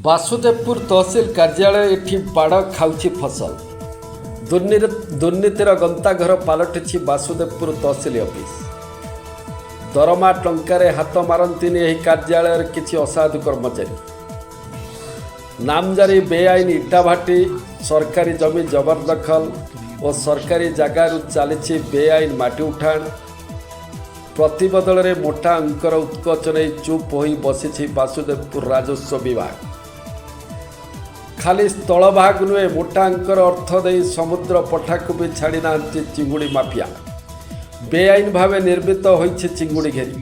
ବାସୁଦେବପୁର ତହସିଲ କାର୍ଯ୍ୟାଳୟ ଏଠି ବାଡ଼ ଖାଉଛି ଫସଲ। ଦୁର୍ନୀତିର ଗନ୍ତାଘର ପାଲଟିଛି ବାସୁଦେବପୁର ତହସିଲ ଅଫିସ। ଦରମା ଟଙ୍କାରେ ହାତ ମାରନ୍ତିନି ଏହି କାର୍ଯ୍ୟାଳୟର କିଛି ଅସାଧୁ କର୍ମଚାରୀ। ନାମଜାରି ବେଆଇନ ଇଟାଭାଟି, ସରକାରୀ ଜମି ଜବରଦଖଲ ଓ ସରକାରୀ ଜାଗାରୁ ଚାଲିଛି ବେଆଇନ ମାଟି ଉଠାଣ। ପ୍ରତିବଦଳରେ ମୋଟା ଅଙ୍କର ଉତ୍କୋଚ ନେଇ ଚୁପ୍ ହୋଇ ବସିଛି ବାସୁଦେବପୁର ରାଜସ୍ୱ ବିଭାଗ। ଖାଲି ସ୍ଥଳଭାଗ ନୁହେଁ, ମୋଟା ଅଙ୍କର ଅର୍ଥ ଦେଇ ସମୁଦ୍ର ପଠାକୁ ବି ଛାଡ଼ି ନାହାନ୍ତି ଚିଙ୍ଗୁଡ଼ି ମାଫିଆ। ବେଆଇନ ଭାବେ ନିର୍ମିତ ହୋଇଛି ଚିଙ୍ଗୁଡ଼ି ଘେରି।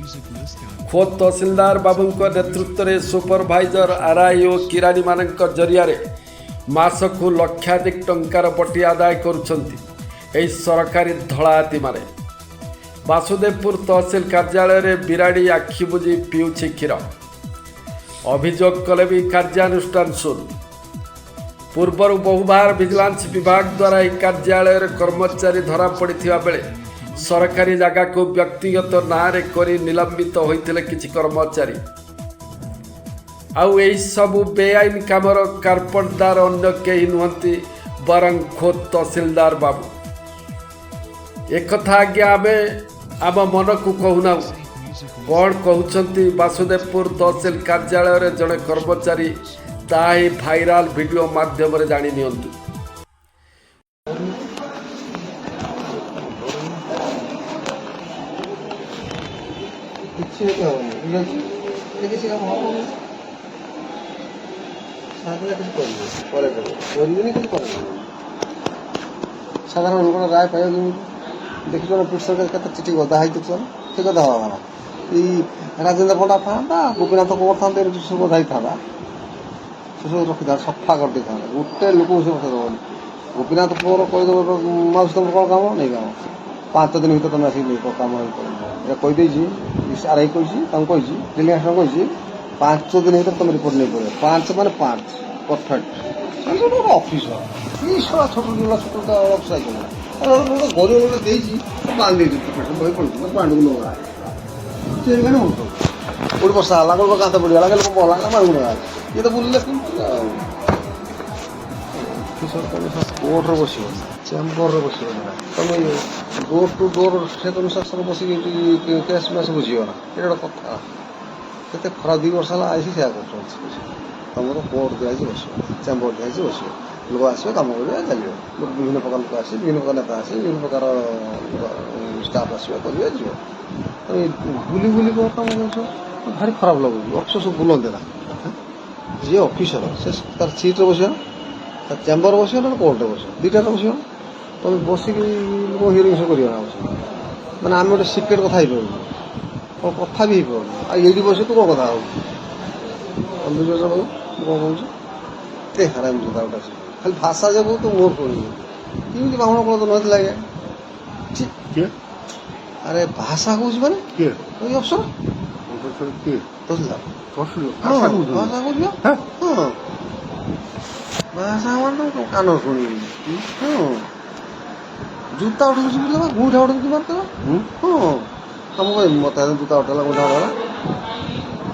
ଖୋଦ୍ ତହସିଲଦାର ବାବୁଙ୍କ ନେତୃତ୍ୱରେ ସୁପରଭାଇଜର, ଆର୍ଆଇ ଓ କିରାନୀମାନଙ୍କ ଜରିଆରେ ମାସକୁ ଲକ୍ଷାଧିକ ଟଙ୍କାର ବଟି ଆଦାୟ କରୁଛନ୍ତି ଏହି ସରକାରୀ ଧଳା ହାତୀମାନେ। ବାସୁଦେବପୁର ତହସିଲ କାର୍ଯ୍ୟାଳୟରେ ବିରାଡ଼ି ଆଖି ବୁଜି ପିଉଛି କ୍ଷୀର। ଅଭିଯୋଗ କଲେ ବି କାର୍ଯ୍ୟାନୁଷ୍ଠାନ ଶୂନ। ପୂର୍ବରୁ ବହୁବାର ଭିଜିଲାନ୍ସ ବିଭାଗ ଦ୍ୱାରା ଏହି କାର୍ଯ୍ୟାଳୟରେ କର୍ମଚାରୀ ଧରା ପଡ଼ିଥିବା ବେଳେ ସରକାରୀ ଜାଗାକୁ ବ୍ୟକ୍ତିଗତ ନାଁରେ କରି ନିଲମ୍ବିତ ହୋଇଥିଲେ କିଛି କର୍ମଚାରୀ। ଆଉ ଏହିସବୁ ବେଆଇନ କାମର କାରପଟଦାର ଅନ୍ୟ କେହି ନୁହନ୍ତି ବରଂ ଖୋଦ୍ ତହସିଲଦାର ବାବୁ। ଏକଥା ଆଜ୍ଞା ଆମେ ଆମ ମନକୁ କହୁନାହୁଁ। କ'ଣ କହୁଛନ୍ତି ବାସୁଦେବପୁର ତହସିଲ କାର୍ଯ୍ୟାଳୟରେ ଜଣେ କର୍ମଚାରୀ, ତାହା ହିଁ ଭାଇରାଲ ଭିଡ଼ିଓ ମାଧ୍ୟମରେ ଜାଣି ନିଅନ୍ତୁ। ସାଧାରଣ ଲୋକର ରାୟ ପାଇବା କେମିତି? ଦେଖିଛ ନା ପିଟ ସରକାର କେତେ ଚିଠି ଗଦା ହେଇଥିବ, ସେ କଥା ହବା ନା। ଏଇ ରାଜେନ୍ଦ୍ର ପଣ୍ଡା ଥାନ୍ତା, ଗୋପୀନାଥ କୁମାର ଥାନ୍ତା, ଏମିତି ସବୁ ଗଦା ହେଇଥାନ୍ତା, ସେସବୁ ରଖିଥାନ୍ତା, ସଫା କରିଦେଇଥାନ୍ତା। ଗୋଟେ ଲୋକକୁ ସେ କଥା ଦେବନି। ଗୋପୀନାଥ ପୁଅର କହିଦେବ ମାଉସୀ ତମର କ'ଣ କାମ ନେଇ କାମ, 5 ଦିନ ଭିତରେ ତମେ ଆସିକି କାମ ଏଇଟା କହିଦେଇଛି। ଆର୍ଆଇ କହିଛି, ତାଙ୍କୁ କହିଛି, ଡେଲିଗେସନ କହିଛି 5 ଦିନ ଭିତରେ ତମେ ରିପୋର୍ଟ ନେଇ ପଡ଼ିବ। 5 ମାନେ 5 ପରଫେକ୍ଟ। ଗୋଟେ ଅଫିସର ଏଇ ଛୋଟ ଛୋଟ ଅଫିସ ଗୋଟେ ଗରିବ ଲୋକ ଦେଇଛି, ବାନ୍ଧି ଦେଇଛି, ବହି ପଡ଼ିଛି, ପାଣ୍ଡୁକୁ ଲଗା ସେଇମାନେ ହଉଥିବ। କୋଉଠି ବର୍ଷା ହେଲା, କୋଉଠି କାନ୍ଥ ପଡ଼ିଗଲା, ଲୋକ ପଡ଼ିଲା ନା ମାରୁଗୁଣ ଇଏ ତ ବୁଲିଲେ କେମିତି ଆଉ। କୋର୍ଟରେ ବସିବ, ଚେମ୍ବରରେ ବସିବ ନା ତମେ ଡୋର ଟୁ ଡୋର ଅନୁଶାସନ ବସିକି କେସ୍ ମ୍ୟାସ୍ ବୁଝିବ ନା। ଏଇଟା ଗୋଟେ କଥା। କେତେ ଖରାପ 2 ବର୍ଷ ହେଲା ଆଇସି ସେୟା କରୁଛନ୍ତି। ତମର କୋର୍ଟ ଦିଆଯାଇଛି ବସିବ, ଚେମ୍ବର ଦିଆଯାଇଛି ବସିବ, ଲୋକ ଆସିବେ, କାମ କରିବେ, ଚାଲିବ। ବିଭିନ୍ନ ପ୍ରକାର ଲୋକ ଆସିବେ, ବିଭିନ୍ନ ପ୍ରକାର ନେତା ଆସିବେ, ବିଭିନ୍ନ ପ୍ରକାର ଷ୍ଟାଫ୍ ଆସିବେ, କରିବେ, ଯିବ। ତମେ ବୁଲି ବୁଲି କ'ଣ କାମ କରୁଛ? ଭାରି ଖରାପ ଲାଗୁଛି। ଅଫିସର ସବୁ ବୁଲନ୍ତି ନା। ଯିଏ ଅଫିସର ସେ ତାର ସିଟ୍ରେ ବସିବ, ତା ଚେମ୍ବର ବସିବ, ନା କୋର୍ଟରେ ବସିବ, 2ଟାରେ ବସିବ। ତମେ ବସିକି ଲୋକ ହିୟରିଂ ସବୁ କରିବ ନା ବସିବ। ମାନେ ଆମେ ଗୋଟେ ସିକ୍ରେଟ୍ କଥା ହେଇପାରୁଛୁ, କ'ଣ କଥା ବି ହେଇପାରୁଛୁ। ଆଉ ଏଇଠି ବସିବ ତୁ କ'ଣ କଥା ହବୁ? ତମେ ବୁଝିପାରୁଛ ବାବୁ ମୁଁ କ'ଣ କହୁଛି? ଏତେ ହାରାମ କଥା ଗୋଟେ ଅଛି। ଖାଲି ଭାଷା ଯାକୁ ତୁ ମୋର କରିବୁ। କେମିତି ବାହୁଣ କଳ ତ ନଥିଲା ଆଜ୍ଞା। ଠିକ୍। ଆରେ ଭାଷା କହୁଛି ମାନେ କିଏ? ଏଇ ଅଫସର କିଏ? ତହସିଲଦାର। ଭାଷା କହୁଛି ହଁ। ଭାଷା ମାନେ କାନ ଶୁଣିବି। ହଁ, ଜୁତା ଉଠେଇଛି ବୁଝିଲ, ଗୁଇଠା ଉଠେଇଛି ମାରିଦେବା। ହଁ, ତମକୁ ମତେ ଜୁତା ଉଠେଇଲା, ଗୁଇଠା ଉଠେଇଲା।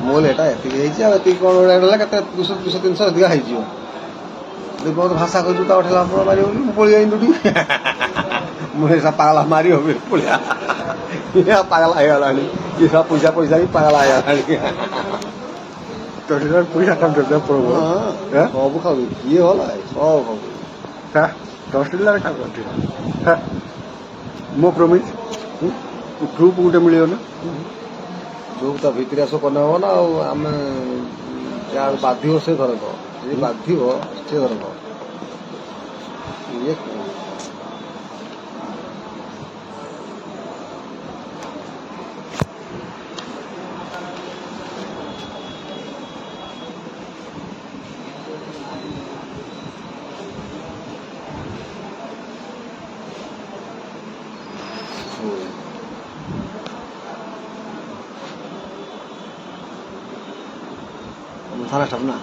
ମୁଁ କହିଲି ଏଟା ଏତିକି ହେଇଛି, ଆଉ ଏତିକି କ'ଣ ହେଲା, କେତେ 200 300 ଅଧିକା ହେଇଯିବ। ମତେ ଭାଷା କହି ଜୁତା ଉଠେଇଲା ମାରିବ ବୋଲି ମୁଁ ପଳେଇ ଯାଇନି ଦୁଟି। ମୁଁ ପାଗଲା ମାରିବ ପଳେଆ, ପାଗଲା ହେଇଗଲାଣି। ଇଏ ସବ ପଇସା ହିଁ ପାଗଲା ହେଇଗଲାଣି। ପଇସା ସବୁ ଖାଉଛି, କିଏ ଭଲ ସବୁ ଖାଉଛି। ତହସିଲଦାର ଖାଉଛନ୍ତି। ମୋ ପ୍ରମିସ୍ ପ୍ରୁଫ୍ ଗୋଟେ ମିଳିବ ନା। ଯୋଉ ତା ଭିତରେ ଆସ କଲେ ହବ ନା। ଆଉ ଆମେ ଯାହା ବାଧିବ ସେ ଧରକ, ଯଦି ବାଧିବ ସେ ଧରକ। ଇଏ थाना स्टाफ ना।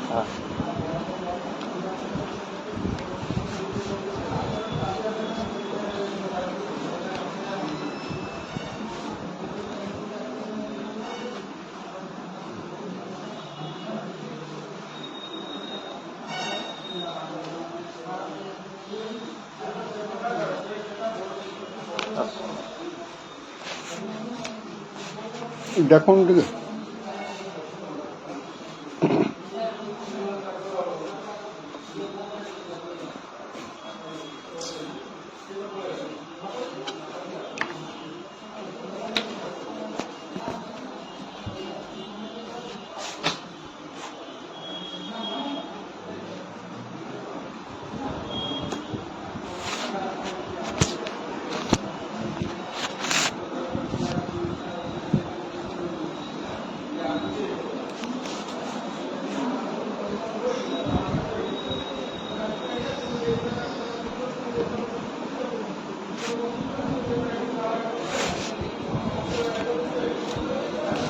ଦେଖନ୍ତୁ ଟିକେ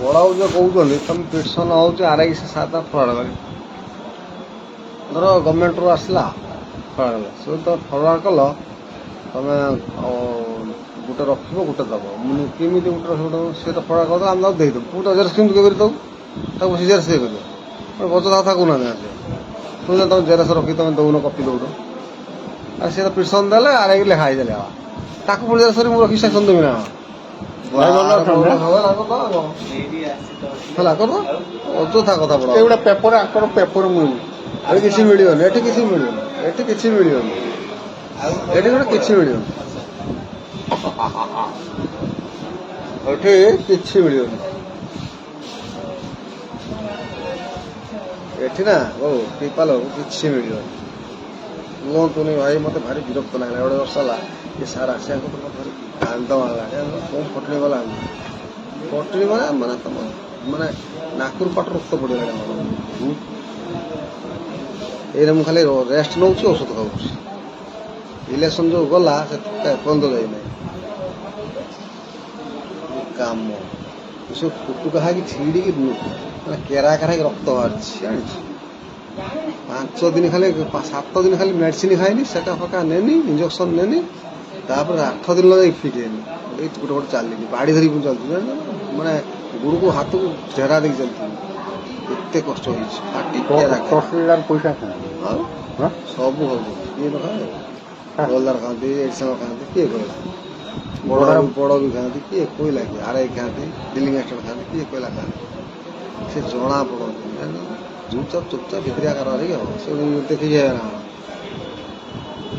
ପଢ଼ାଉଛ କହୁଛନ୍ତି ତମେ ପିଟିସନ୍ ହେଉଛି RIC 7 ଫରୱାର୍ଡ଼ କରି ଧର ଗଭର୍ଣ୍ଣମେଣ୍ଟରୁ ଆସିଲା ଫରୱାର୍ଡ଼ ସେ ତ ଫରୱାର୍ଡ଼ କଲ ତମେ ଗୋଟେ ରଖିବ ଗୋଟେ ଦେବ ମୁଁ କେମିତି ଗୋଟେ ରଖିବ ସେ ତ ଫରୱାର୍ଡ଼ କରିଦେବ ଆମେ ତାକୁ ଦେଇଦେବୁ ପୁଣି ଜେରକ୍ସ କେମିତି କରି ଦେବୁ ତାକୁ ବସି ଜେରକ୍ସ ଇଏ କରିବ ବଚ କଥା କହୁନାହାନ୍ତି ଆସେ ଶୁଣିଲେ ତମେ ଜେରକ୍ସ ରଖି ତମେ ଦେଉନ କପି ଦେଉନ ଆଉ ସେ ତ ପିଟିସନ୍ ଦେଲେ RIC ଲେଖା ହେଇଦେଲେ ତାକୁ ପୁଣି ଜେରକ୍ସ କରି ମୁଁ ରଖି ସେକ୍ସନ୍ ଦେବି ନା ହେଲା କର ଅଯଥା କଥା ପଡ ଏଗୁଡ଼ା ପେପର ଆଙ୍କର ପେପର ମିଳୁନି ଏଠି କିଛି ମିଳିବନି ଏଠି କିଛି ମିଳିବନି ଏଠି କିଛି ମିଳିବନି ଏଠି ଗୋଟେ କିଛି ମିଳିବନି ଏଠି କିଛି ମିଳିବନି ଏଠି ନା ବୋଉ ପିପାଲ କିଛି ମିଳିବନି କୁହନ୍ତୁନି ଭାଇ ମତେ ଭାରି ବିରକ୍ତ ଲାଗିଲା ଗୋଟେ ବର୍ଷ ହେଲା ଏ ସାର୍ ଆସିବା କଥା ମତେ ଭାରି କାନ୍ଦ ମାରିଲା କଣ ଫଟଣି ଗଲା ଫଟଣି ମାନେ ତମ ମାନେ ନାକରୁ ପାଟ ରକ୍ତ ପଡ଼ିଗଲାଣି ଆମର ଏଇରେ ମୁଁ ଖାଲି ରେଷ୍ଟ ନେଉଛି ଔଷଧ ଖାଉଛି ଇଲେକ୍ସନ୍ ଯୋଉ ଗଲା ସେ ଏପର୍ଯ୍ୟନ୍ତ ଯାଇନାହିଁ କାମ ଏସବୁ କୁଟୁକା ହେଇକି ଛିଡ଼ିକି ମାନେ କେରା ହେଇକି ରକ୍ତ ବାହାରିଛି ଜାଣିଛି 5 ଦିନ ଖାଲି 7 ଦିନ ଖାଲି ମେଡିସିନ ଖାଇନି ସେକା ଫକା ନେନି ଇଞ୍ଜେକ୍ସନ ନେନି ତାପରେ 8 ଦିନ ଲଗେଇ ଫିଟ୍ ହେଇନି ଏଇ ଗୋଟେ ଗୋଟେ ଚାଲିନି ବାଡ଼ି ଧରିକି ଚାଲୁଛି ମାନେ ଗୋଡ଼କୁ ହାତକୁ ଢେରା ଦେଇକି ଚାଲିଥିଲି ଏତେ କଷ୍ଟ ହେଇଛି ପାଟି ପଇସା ଆଉ ସବୁ ହଉଛି କିଏ ନ ଖାଏ ଗୋଲଦାର ଖାଆନ୍ତି ଏଡିସନ ଖାଆନ୍ତି କିଏ କହିଲା ବଡ଼ ବି ଖାଆନ୍ତି କିଏ କହିଲା କି RI ଖାଆନ୍ତି ଡିଲିଂ ଏଷ୍ଟେଟ୍ ଖାଆନ୍ତି କିଏ କହିଲା ଖାଆନ୍ତି ସେ ଜଣା ପଡ଼ନ୍ତି ଚୁପଚାପ ଭିତରିଆ କାରବାର ହବ ସେ ଦେଖିକି ନା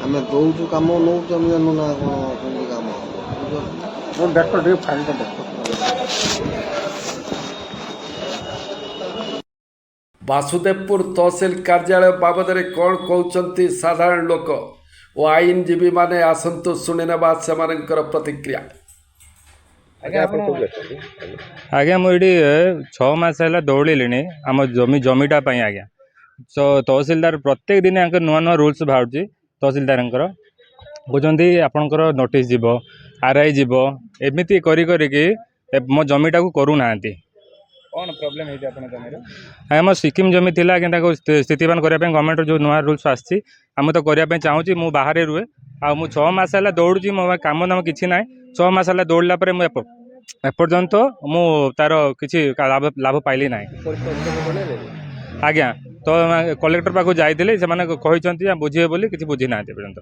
ଆମେ ଦଉଛୁ କାମ ନଉଛୁ ଆମେ ଜାଣୁ ନା କ'ଣ କେମିତି କାମ ଦେଖ ଟିକେ ଫାଇଲଟା ଦେଖ ବାସୁଦେବପୁର ତହସିଲ କାର୍ଯ୍ୟାଳୟ ବାବଦରେ କ'ଣ କହୁଛନ୍ତି ସାଧାରଣ ଲୋକ ଓ ଆଇନଜୀବୀମାନେ ଆସନ୍ତୁ ଶୁଣିନେବା ସେମାନଙ୍କର ପ୍ରତିକ୍ରିୟା। ଆଜ୍ଞା ମୁଁ ଏଠି 6 ମାସ ହେଲା ଦୌଡ଼ିଲିଣି ଆମ ଜମିଟା ପାଇଁ ଆଜ୍ଞା ତହସିଲଦାର ପ୍ରତ୍ୟେକ ଦିନ ଆଙ୍କର ନୂଆ ନୂଆ ରୁଲ୍ସ ବାହାରୁଛି ତହସିଲଦାରଙ୍କର କହୁଛନ୍ତି ଆପଣଙ୍କର ନୋଟିସ୍ ଯିବ RI ଯିବ ଏମିତି କରିକି ମୋ ଜମିଟାକୁ କରୁନାହାନ୍ତି। କ'ଣ ପ୍ରୋବ୍ଲେମ୍ ହେଇଛି ଆପଣଙ୍କ ଜମିରେ? ଆଜ୍ଞା ମୋ ସିକିମ୍ ଜମି ଥିଲା ଆଜ୍ଞା ତାକୁ ସ୍ଥିତିବାନ କରିବା ପାଇଁ ଗଭର୍ଣ୍ଣମେଣ୍ଟର ଯେଉଁ ନୂଆ ରୁଲ୍ସ ଆସିଛି ଆମେ ତ କରିବା ପାଇଁ ଚାହୁଁଛି ମୁଁ ବାହାରେ ରୁହେ ଆଉ ମୁଁ 6 ମାସ ହେଲା ଦୌଡ଼ୁଛି ମୋ କାମ ଦାମ କିଛି ନାହିଁ 6 ମାସ ହେଲା ଦୌଡ଼ିଲା ପରେ ମୁଁ ଏପର୍ଯ୍ୟନ୍ତ ମୁଁ ତାର କିଛି ଲାଭ ପାଇଲି ନାହିଁ ଆଜ୍ଞା ତ କଲେକ୍ଟର ପାଖକୁ ଯାଇଥିଲି ସେମାନେ କହିଛନ୍ତି ବୁଝିବେ ବୋଲି କିଛି ବୁଝି ନାହାନ୍ତି ଏପର୍ଯ୍ୟନ୍ତ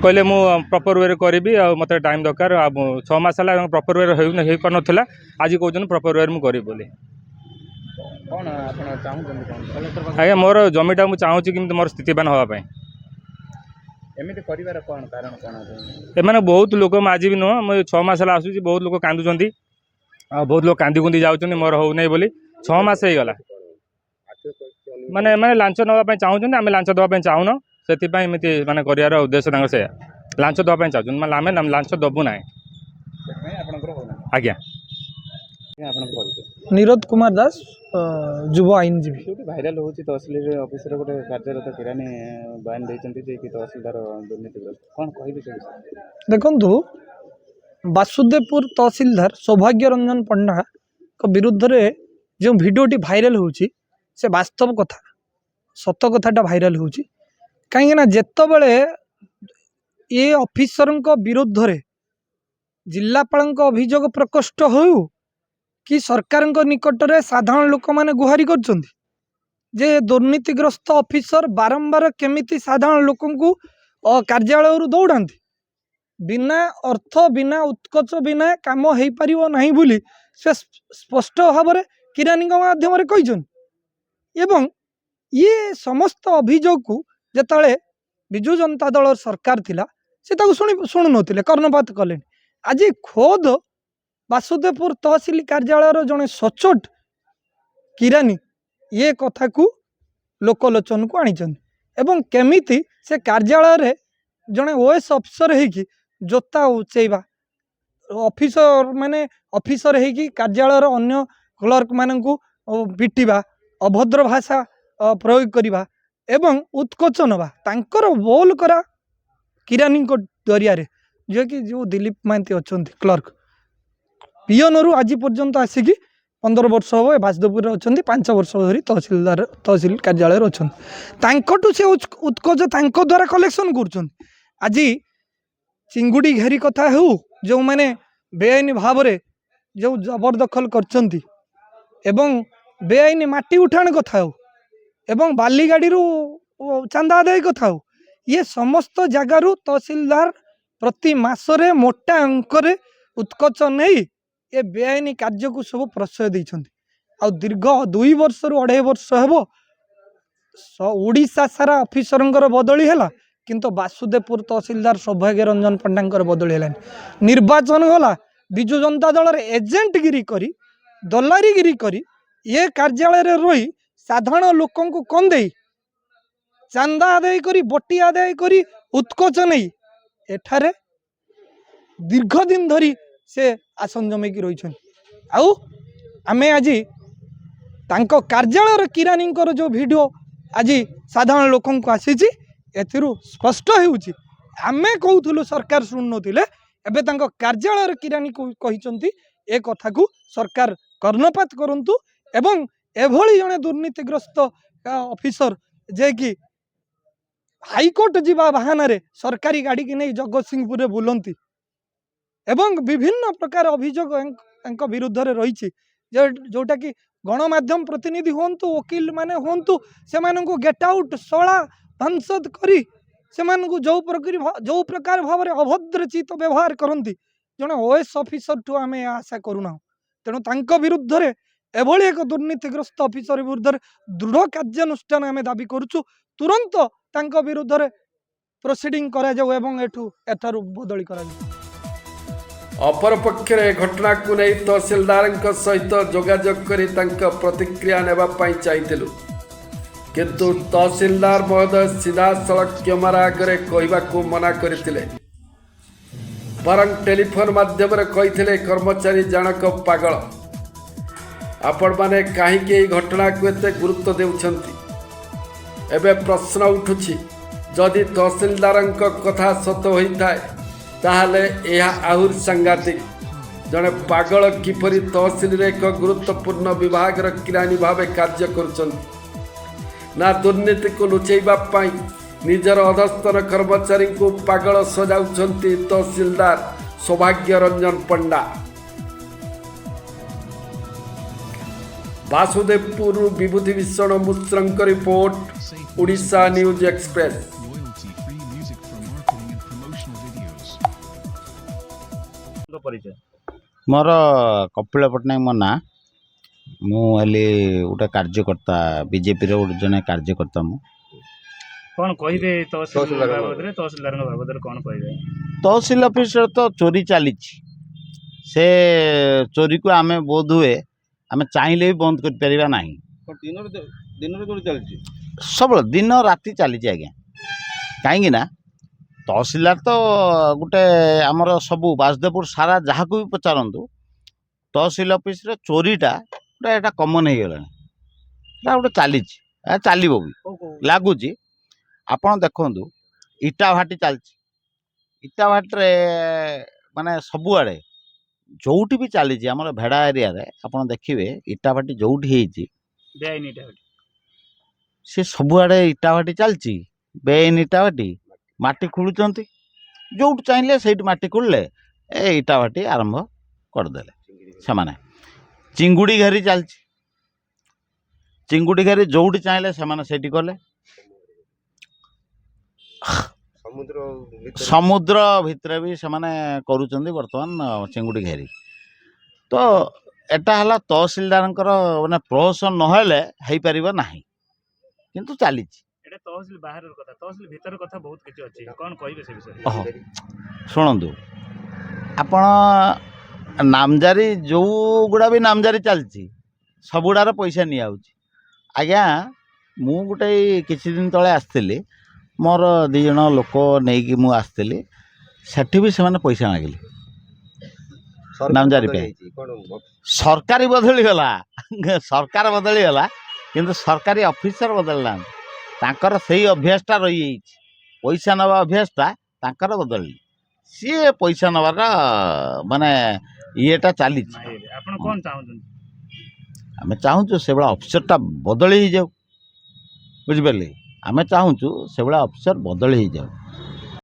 କହିଲେ ମୁଁ ପ୍ରପର ୱେରେ କରିବି ଆଉ ମୋତେ ଟାଇମ୍ ଦରକାର ଆଉ 6 ମାସ ହେଲା ପ୍ରପର ୱେରେ ହେଇପାରୁନଥିଲା ଆଜି କହୁଛନ୍ତି ପ୍ରପର ୱେରେ ମୁଁ କରିବି ବୋଲି। କ'ଣ ଆପଣ ଚାହୁଁଛନ୍ତି ଆଜ୍ଞା ମୋର ଜମିଟା ମୁଁ ଚାହୁଁଛି କେମିତି ମୋର ସ୍ଥିତିବାନ ହେବା ପାଇଁ ଏମିତି କରିବାର କ'ଣ କାରଣ କ'ଣ ଏମାନେ ବହୁତ ଲୋକ ଆଜି ବି ନୁହଁ ମୁଁ 6 ମାସ ହେଲା ଆସୁଛି ବହୁତ ଲୋକ କାନ୍ଦୁଛନ୍ତି ଆଉ ବହୁତ ଲୋକ କାନ୍ଦି କୁନ୍ଦି ଯାଉଛନ୍ତି ମୋର ହେଉନାହିଁ ବୋଲି 6 ମାସ ହେଇଗଲା ମାନେ ଲାଞ୍ଚ ନେବା ପାଇଁ ଚାହୁଁଛନ୍ତି ଆମେ ଲାଞ୍ଚ ଦେବା ପାଇଁ ଚାହୁଁନ ସେଥିପାଇଁ ଏମିତି ମାନେ କରିବାର ଉଦ୍ଦେଶ୍ୟ ତାଙ୍କର ସେଇଆ ଲାଞ୍ଚ ଦେବା ପାଇଁ ଚାହୁଁଛନ୍ତି ମାନେ ଆମେ ଲାଞ୍ଚ ଦେବୁ ନାହିଁ ଆଜ୍ଞା। ନିରୋଧ କୁମାର ଦାସ ଯୁବ ଆଇନଜୀବୀ ଭାଇରାଲ ହେଉଛି ତହସିଲ ଅଫିସରେ ଗୋଟେ କାର୍ଯ୍ୟରତ କିରାନୀ ବୟାନ ଦେଇଛନ୍ତି ଯେ କି ତହସିଲଦାର ଦୁର୍ନୀତିଗ୍ରସ୍ତ କ'ଣ କହିବେ ସେ ବିଷୟରେ? ଦେଖନ୍ତୁ ବାସୁଦେବପୁର ତହସିଲଦାର ସୌଭାଗ୍ୟ ରଞ୍ଜନ ପଣ୍ଡାଙ୍କ ବିରୁଦ୍ଧରେ ଯେଉଁ ଭିଡ଼ିଓଟି ଭାଇରାଲ ହେଉଛି ସେ ବାସ୍ତବ କଥା ସତ କଥାଟା ଭାଇରାଲ ହେଉଛି କାହିଁକିନା ଯେତେବେଳେ ଏ ଅଫିସରଙ୍କ ବିରୁଦ୍ଧରେ ଜିଲ୍ଲାପାଳଙ୍କ ଅଭିଯୋଗ ପ୍ରକୋଷ୍ଠ ହେଉ କି ସରକାରଙ୍କ ନିକଟରେ ସାଧାରଣ ଲୋକମାନେ ଗୁହାରି କରୁଛନ୍ତି ଯେ ଦୁର୍ନୀତିଗ୍ରସ୍ତ ଅଫିସର ବାରମ୍ବାର କେମିତି ସାଧାରଣ ଲୋକଙ୍କୁ କାର୍ଯ୍ୟାଳୟରୁ ଦୌଡ଼ାନ୍ତି बिना अर्थ बिना उत्कच बिना काम हो पारिबो नहीं बोली से स्पष्ट भाव में किरानी माध्यम एवं ये समस्त अभियोग को जिते विजु जनता दल सरकार थिला से शुणु नथिले कर्णपात कले आज खोद वासुदेवपुर तहसिल कार्यालय जड़े सचोट किरानी ये कथा को लोकलोचन को आनी एवं केमिति से कार्यालय रे जड़े ओएस अफिसर होगी जोता उचेबा ऑफिसर माने ऑफिसर होगी कार्यालय अन्य क्लर्क मान को पिटिबा अभद्र भाषा प्रयोग करवा एवं उत्कोच नवा तांकर बोल करा किरानी दरिया रे जो कि जो दिलीप महांती अच्छा क्लर्क पियनरू आज पर्यंत आसिकी 15 वर्ष हम वासुदेवपुर अच्छा 5 वर्ष धरी तहसिल कार्यालय अच्छा से उत्कोच द्वारा कलेक्शन कर आज चिंगुड़ी घेरी कथा हो जो मैंने बेआईन भाव में जो जबरदखल कर बेआईन माटी उठाण कथा हो एवं बाली गाड़ी चांदा आदाय कथा हो ये समस्त जगार तहसिलदार प्रति मासरे मोटा अंकरे उत्कच नहीं ये बेआईन कार्य को सब प्रश्रय देइछन्ति आ दीर्घ 2 वर्ष रु 2.5 वर्ष हेबो ओडिशा सारा ऑफिसरंकर बदली हैला किंतु वासुदेवपुर तहसिलदार सौभाग्य रंजन पंडांकर बदली हैलानि निर्वाचन गला विजु जनता दल रे एजेंट गिरी करी दलारी गिरी करी ये कार्यालय रे रही साधारण लोकन को कौन दे चांदा आदाय करी बटी आदाय करी उत्कोच नहीं एठारे दीर्घ दिन धरी से आसन जमेकी रही आमे आज तांको कार्यालय किरानी जो वीडियो आज साधारण लोकन को आसी एथिरु स्पष्ट होउची आमे कहूथुलु सरकार शुणु नथिले एबे तांको कार्यालय किरानी को कहिसंती ए कथा को सरकार कर्णपात करंतु एवं एभली जने दुर्नीतिग्रस्त ऑफिसर जे कि हाईकोर्ट जीवा बहाना रे सरकारी गाड़ी की नहीं जगत सिंहपुर बुलंती एवं विभिन्न प्रकार अभियोग विरुद्ध रे रही जोटा कि गणमाध्यम प्रतिनिधि होंतु वकील माने होंतु से माननको गेट आउट सला संसद करी से माननको जो प्रकार भाव में अभद्रचित व्यवहार करती जड़े ओएस ऑफिसर ठू आम आशा करूना तेणु तांको विरुद्ध रे एभली एक दुर्नीतिग्रस्त ऑफिसर विरुद्ध दृढ़ कार्यानुष्ठान आम दाबी करुचु तुरंत तांको विरुद्ध रे प्रोसीडिंग करा जाऊ एवं एठारु बदली करा जाऊ। अपरपक्षे घटना को नहीं तहसिलदार सहित जोगाजोग करी प्रतिक्रिया नेबाई चाहिए किंतु तहसिलदार महोदय सीधा सड़क कैमेरा आगे कहवाक मना करते बरं टेलीफोन माध्यम कही कर्मचारी जनक पागल आपण माने कहीं घटना को एते गुरुत्व देउछंती एबे प्रश्न उठुछि जदि तहसिलदार कथा सत होता है ताहले यह आहुर सांघातिक जड़े पागल किपरि तहसिल रे एक गुरुत्वपूर्ण विभाग किरानी भाव कार्य करुछंती ना दुर्नीति को लुचेबा पाई निजर अधस्तन कर्मचारी को पागल सजाउछंती तहसिलदार सौभाग्य रंजन पंडा। वासुदेवपुर विभूति भीषण मुश्रंक रिपोर्ट ओडिशा न्यूज एक्सप्रेस। मोर कपिल पट्टनायक मो ना मुझे गोटे कार्यकर्ता बीजेपी जने कार्यकर्ता मु कौन कहिबे तहसीलदार बाबद कौन कहिबे तहसील ऑफिस तो चोरी चली से चोरी को आम बोध हुए आम चाहिए भी बंद कर परिबा नहीं सब दिन राति चली आज्ञा कहीं ना तहसीलदार तो गोटे आमर सबू वासुदेवपुर सारा जहाँ को भी पचारतु तहसील ऑफिस रे चोरीटा गोटे एटा कमन हो गला गोटे चली चलो भी लगुच आपड़ देखु इटा भाटी चलती इटा भाटी माने सबुआड़े जोटी भी चली आम भेड़ा एरिया रे आपड़ देखिए इटा भाटी जोटी सी सबुआड़े इटा भाटी चलती बेआईन इटा भाटी माटी खोलुंट जो चाहिए से माटी खोलिले इटा भाटी आरंभ करदे से माने चिंगुड़ी घेरी चलती चिंगुड़ी घेरी जोटी चाहिए से कले ସମୁଦ୍ର ଭିତରେ ବି ସେମାନେ କରୁଛନ୍ତି ବର୍ତ୍ତମାନ ଚିଙ୍ଗୁଡ଼ି ଘେରି। ତ ଏଟା ହେଲା ତହସିଲଦାରଙ୍କର ମାନେ ପ୍ରହସନ ନହେଲେ ହେଇପାରିବ ନାହିଁ, କିନ୍ତୁ ଚାଲିଛି। এটা তহସିল ବାହାରର କଥା, ତହସିଲ ଭିତର କଥା ବହୁତ କିଛି ଅଛି, କ'ଣ କହିବେ ସେ ବିଷୟରେ? ଓହୋ, ଶୁଣନ୍ତୁ, ଆପଣ ନାମଜାରି ଯେଉଁଗୁଡ଼ା ବି ନାମଜାରି ଚାଲିଛି ସବୁଗୁଡ଼ାର ପଇସା ନିଆହେଉଛି। ଆଜ୍ଞା, ମୁଁ ଗୋଟେ କିଛି ଦିନ ତଳେ ଆସିଥିଲି, ମୋର 2 ଜଣ ଲୋକ ନେଇକି ମୁଁ ଆସିଥିଲି, ସେଠି ବି ସେମାନେ ପଇସା ମାଗିଲେ ନାମଜାରି ପାଇଁ। ସରକାରୀ ବଦଳିଗଲା, ସରକାର ବଦଳିଗଲା, କିନ୍ତୁ ସରକାରୀ ଅଫିସର ବଦଳି ନାହାନ୍ତି। ତାଙ୍କର ସେଇ ଅଭ୍ୟାସଟା ରହିଯାଇଛି, ପଇସା ନେବା ଅଭ୍ୟାସଟା ତାଙ୍କର ବଦଳିନି। ସିଏ ପଇସା ନେବାର ମାନେ ଇଏଟା ଚାଲିଛି। ଆପଣ କ'ଣ ଚାହୁଁଛନ୍ତି? ଆମେ ଚାହୁଁଛୁ ସେଭଳିଆ ଅଫିସରଟା ବଦଳି ହେଇଯାଉ, ବୁଝିପାରିଲେ? ଆମେ ଚାହୁଁଛୁ ସେଭଳିଆ ଅଫିସର ବଦଳି ହେଇଯାଉ।